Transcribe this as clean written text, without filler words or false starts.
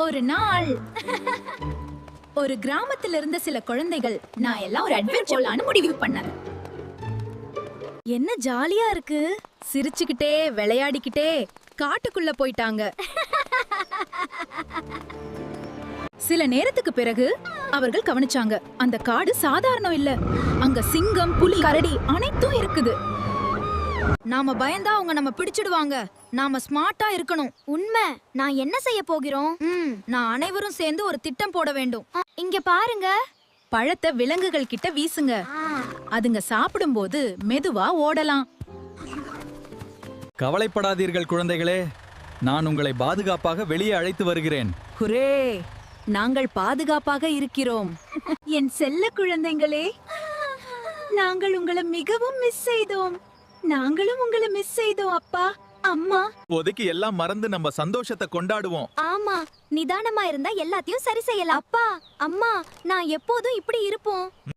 ஒரு நாள் ஒரு கிராமத்துல இருந்த சில குழந்தைகள் நான் எல்லாம் ஒரு அட்வென்ச்சர் போலான்னு முடிவு பண்ணேன். என்ன ஜாலியா இருக்கு, சிரிச்சுக்கிட்டே விளையாடிக்கிட்டே காட்டுக்குள்ள போயிட்டாங்க. சில நேரத்துக்கு பிறகு அவர்கள் கவனிச்சாங்க, அந்த காடு சாதாரணம் இல்ல. அங்க சிங்கம், புலி, கரடி அனைத்தும் இருக்குது. நாம பயந்தா அவங்க நம்ம பிடிச்சிடுவாங்க. நாம ஸ்மார்ட்டா இருக்கணும். உண்மை. நான் என்ன செய்ய போகிறோம்? நான் அனைவரும் சேர்ந்து ஒரு திட்டம் போட வேண்டும். இங்க பாருங்க. பழத்தை விலங்குகள் கிட்ட வீசுங்க. அதுங்க சாப்பிடும்போது மெதுவா ஓடலாம். கவலைப்படாதீர்கள் குழந்தைகளே, நான் உங்களை பாதுகாப்பாக வெளியே அழைத்து வருகிறேன். ஹுரே, நாங்கள் பாதுகாப்பாக இருக்கிறோம். என் செல்ல குழந்தைகளே, நாங்கள் உங்களை மிகவும் மிஸ் செய்தோம். நாங்களும் உங்களை மிஸ் செய்தோம் அப்பா, அம்மா. இப்போதைக்கு எல்லாம் மறந்து நம்ம சந்தோஷத்தை கொண்டாடுவோம். ஆமா, நிதானமா இருந்தா எல்லாத்தையும் சரி செய்யலாம். அப்பா, அம்மா, நான் எப்போதும் இப்படி இருப்போம்.